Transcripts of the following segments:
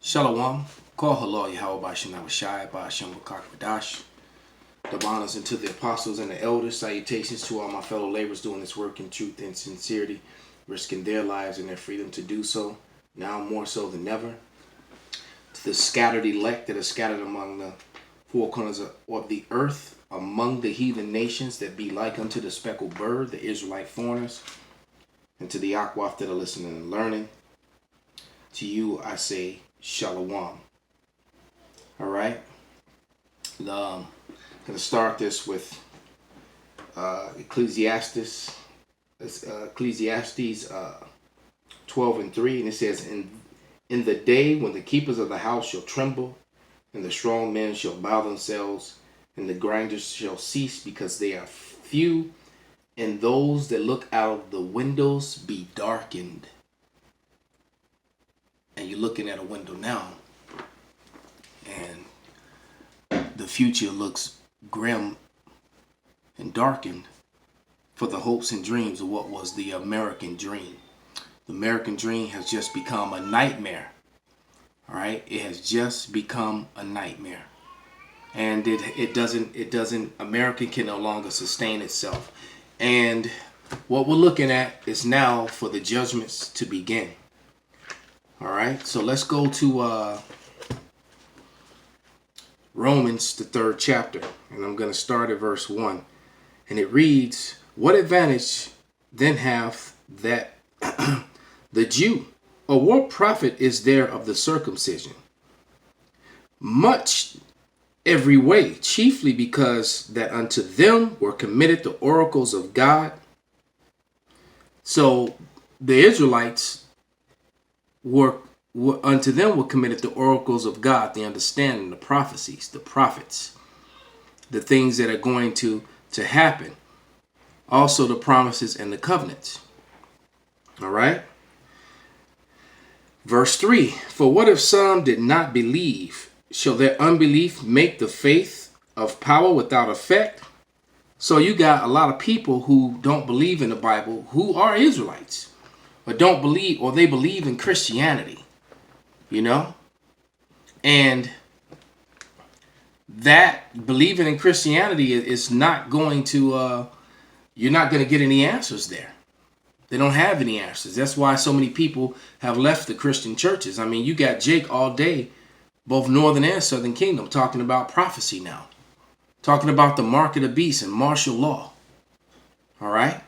Shalom. Call halal Yahweh Shana Shai Ba'ashem Wadash. The honors unto the apostles and the elders. Salutations to all my fellow laborers doing this work in truth and sincerity, risking their lives and their freedom to do so, now more so than ever. To the scattered elect that are scattered among the four corners of the earth, among the heathen nations that be like unto the speckled bird, the Israelite foreigners, and to the Akwaf that are listening and learning. To you I say Shalom. All right. I'm going to start this with Ecclesiastes 12:3, and it says, in the day when the keepers of the house shall tremble, and the strong men shall bow themselves, and the grinders shall cease because they are few, and those that look out of the windows be darkened. And you're looking at a window now, and the future looks grim and darkened for the hopes and dreams of what was the American dream. The American dream has just become a nightmare. All right, it has just become a nightmare, and it doesn't. America can no longer sustain itself, and what we're looking at is now for the judgments to begin. All right, so let's go to Romans, the 3rd chapter, and I'm going to start at verse 1. And it reads, what advantage then hath that the Jew, or what profit is there of the circumcision? Much every way, chiefly because that unto them were committed the oracles of God. So the Israelites unto them were committed the oracles of God, the understanding, the prophecies, the prophets, the things that are going to happen, also the promises and the covenants. All right. Verse 3, for what if some did not believe? Shall their unbelief make the faith of power without effect? So you got a lot of people who don't believe in the Bible, who are Israelites, or don't believe, or they believe in Christianity, you know? And that believing in Christianity is not going to, you're not going to get any answers there. They don't have any answers. That's why so many people have left the Christian churches. I mean, you got Jake all day, both Northern and Southern Kingdom, talking about prophecy now, talking about the mark of the beast and martial law. All right.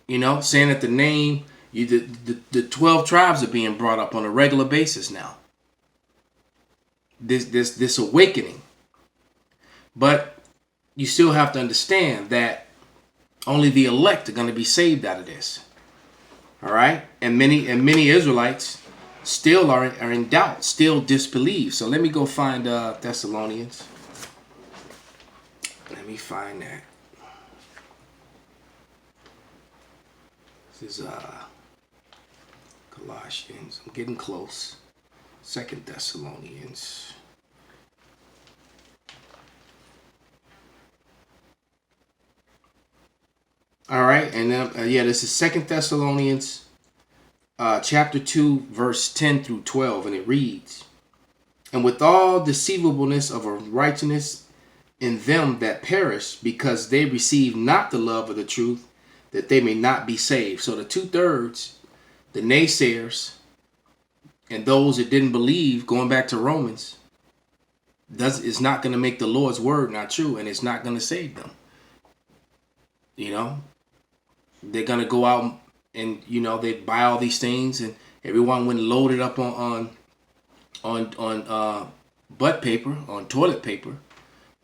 You know, saying that the 12 tribes are being brought up on a regular basis now. This awakening. But you still have to understand that only the elect are going to be saved out of this. All right? And many Israelites still are in doubt, still disbelieve. So let me go find Thessalonians. Let me find that. This is Colossians. I'm getting close. 2 Thessalonians. All right, and then this is 2 Thessalonians chapter 2, verse 10 through 12, and it reads, and with all deceivableness of unrighteousness in them that perish, because they receive not the love of the truth, that they may not be saved. So the 2/3, the naysayers, and those that didn't believe, going back to Romans, is not going to make the Lord's word not true, and it's not going to save them. You know, they're going to go out and, you know, they buy all these things, and everyone went loaded up on butt paper, on toilet paper,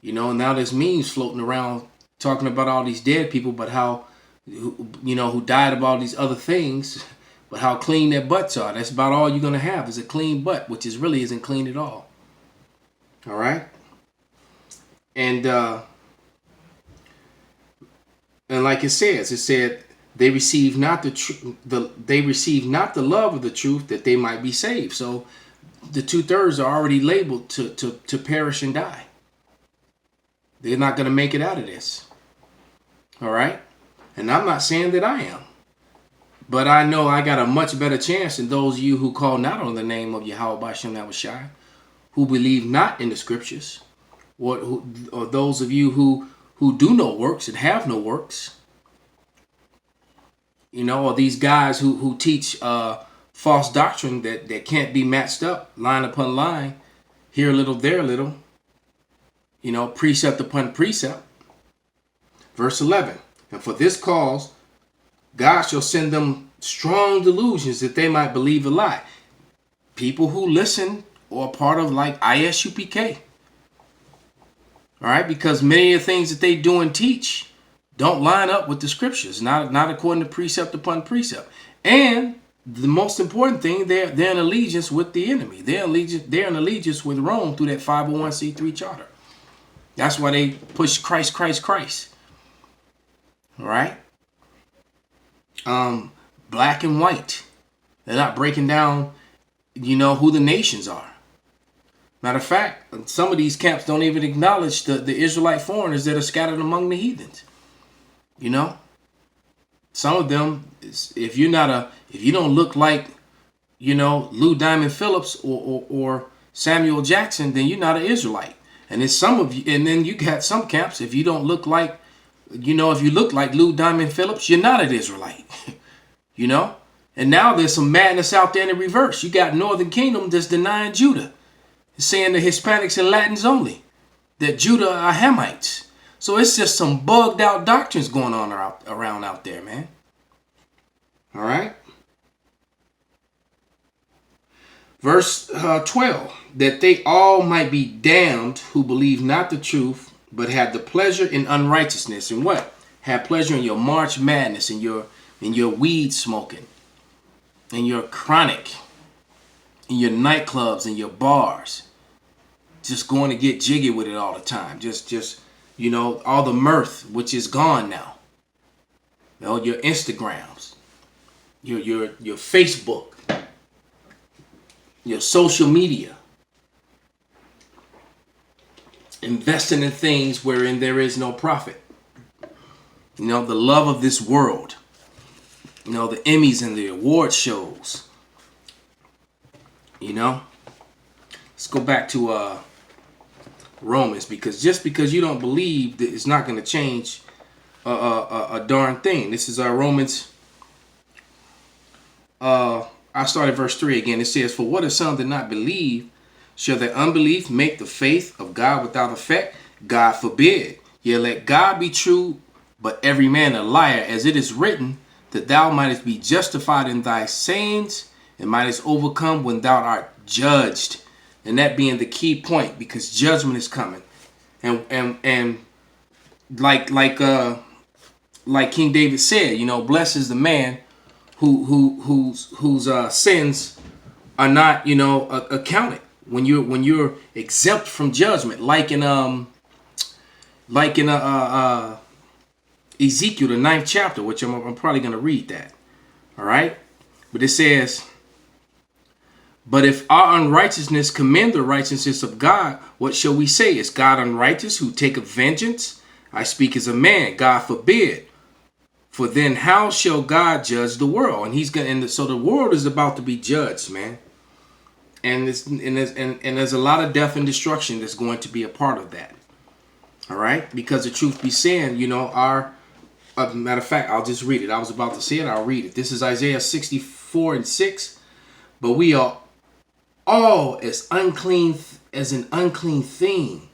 you know, and now there's memes floating around talking about all these dead people, but how, you know, who died of all these other things, but how clean their butts are. That's about all you're going to have is a clean butt, which is really isn't clean at all. All right. And like it said, they receive not they receive not the love of the truth, that they might be saved. So the 2/3 are already labeled to perish and die. They're not going to make it out of this. All right. And I'm not saying that I am. But I know I got a much better chance than those of you who call not on the name of Yahweh Bashem Yahushai, who believe not in the scriptures, or those of you who do no works and have no works. You know, or these guys who teach false doctrine that can't be matched up line upon line, here a little, there a little, you know, precept upon precept. Verse 11, and for this cause God shall send them strong delusions that they might believe a lie. People who listen or are part of like ISUPK. All right, because many of the things that they do and teach don't line up with the scriptures, not according to precept upon precept. And the most important thing, they're in allegiance with the enemy. They're in allegiance with Rome through that 501c3 charter. That's why they push Christ, Christ, Christ. All right. Black and white. They're not breaking down, you know, who the nations are. Matter of fact, some of these camps don't even acknowledge the Israelite foreigners that are scattered among the heathens. You know, some of them, if you don't look like, you know, Lou Diamond Phillips or Samuel Jackson, then you're not an Israelite. And then some of you, and then you got some camps, if you don't look like, you know, if you look like Lou Diamond Phillips, you're not an Israelite. You know, and now there's some madness out there in the reverse. You got Northern Kingdom that's denying Judah, saying the Hispanics and Latins only, that Judah are Hamites. So it's just some bugged out doctrines going on around out there, man. All right. Verse 12, that they all might be damned who believe not the truth, but have the pleasure in unrighteousness. And what? Have pleasure in your March Madness and your weed smoking and your chronic in your nightclubs and your bars. Just going to get jiggy with it all the time. Just you know, all the mirth, which is gone now. You know, your Instagrams, your Facebook, your social media. Investing in things wherein there is no profit. You know, the love of this world. You know, the Emmys and the award shows. You know, let's go back to Romans, because just because you don't believe that it's not going to change a darn thing. This is Romans. I start at verse 3 again. It says, for what if some did not believe? Shall their unbelief make the faith of God without effect? God forbid. Yet let God be true, but every man a liar, as it is written, that thou mightest be justified in thy sayings, and mightest overcome when thou art judged. And that being the key point, because judgment is coming. And like King David said, you know, blessed is the man whose sins are not, you know, accounted. When you're exempt from judgment, like in Ezekiel, the 9th chapter, which I'm probably going to read that. All right. But it says, but if our unrighteousness commend the righteousness of God, what shall we say? Is God unrighteous who taketh vengeance? I speak as a man. God forbid. For then how shall God judge the world? And he's going. So the world is about to be judged, man. And there's a lot of death and destruction that's going to be a part of that. All right. Because the truth be saying, you know, matter of fact, I'll just read it. I was about to say it. I'll read it. This is Isaiah 64:6. But we are all as unclean as an unclean thing,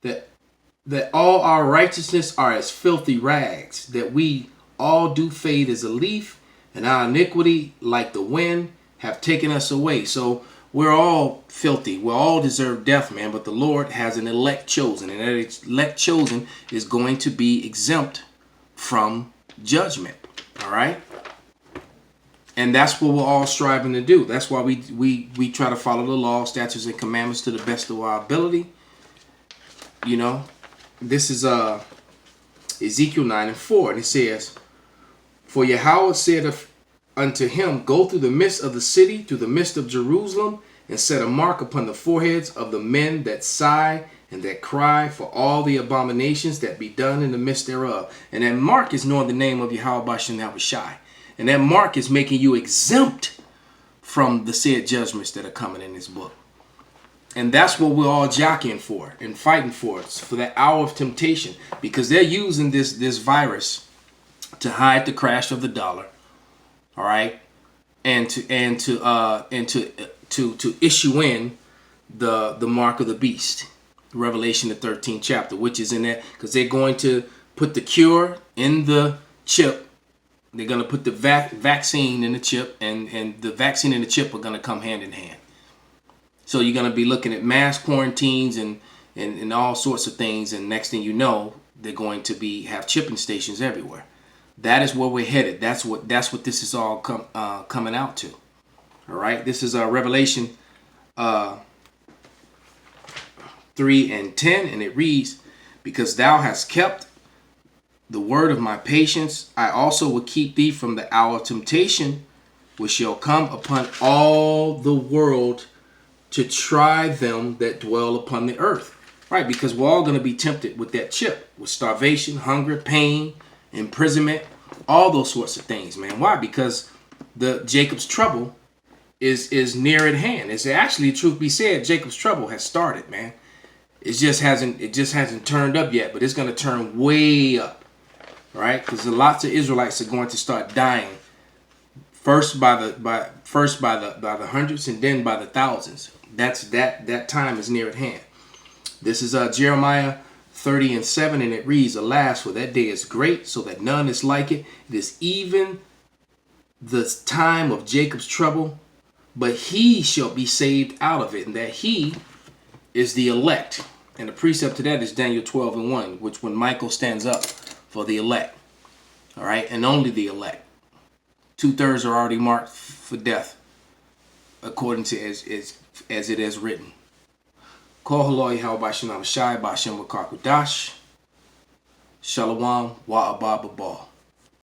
that all our righteousness are as filthy rags, that we all do fade as a leaf, and our iniquity, like the wind, have taken us away. So we're all filthy. We all deserve death, man. But the Lord has an elect chosen, and that elect chosen is going to be exempt from judgment. All right. And that's what we're all striving to do. That's why we try to follow the law, statutes, and commandments to the best of our ability. You know, this is Ezekiel 9:4, and it says, for Yahweh said unto him, go through the midst of the city, through the midst of Jerusalem, and set a mark upon the foreheads of the men that sigh and that cry for all the abominations that be done in the midst thereof. And that mark is knowing the name of Yahweh Bashem Yahushai. And that mark is making you exempt from the said judgments that are coming in this book. And that's what we're all jockeying for and fighting for. It's for that hour of temptation, because they're using this virus to hide the crash of the dollar, all right, and to issue in the mark of the beast, Revelation the 13th chapter, which is in that, because they're going to put the cure in the chip. They're going to put the vaccine in the chip, and the vaccine and the chip are going to come hand in hand. So you're going to be looking at mass quarantines and all sorts of things, and next thing you know, they're going to have chipping stations everywhere. That is where we're headed. That's what this is all coming out to. All right, this is Revelation 3:10, and it reads, "Because thou hast kept the word of my patience, I also will keep thee from the hour of temptation, which shall come upon all the world to try them that dwell upon the earth." Right, because we're all going to be tempted with that chip, with starvation, hunger, pain, imprisonment, all those sorts of things, man. Why? Because the Jacob's trouble is near at hand. It's actually, truth be said, Jacob's trouble has started, man. It just hasn't turned up yet, but it's going to turn way up. Right, because lots of Israelites are going to start dying first by the hundreds and then by the thousands. That time is near at hand. This is Jeremiah 30:7, and it reads, "Alas, for that day is great, so that none is like it. It is even the time of Jacob's trouble, but he shall be saved out of it," and that he is the elect. And the precept to that is Daniel 12:1, which when Michael stands up for the elect, all right, and only the elect. 2/3 are already marked for death, according to as it is written. Kol haloi hal b'shem Shai b'shem Wakakudash. Shalom wa abba b'bal.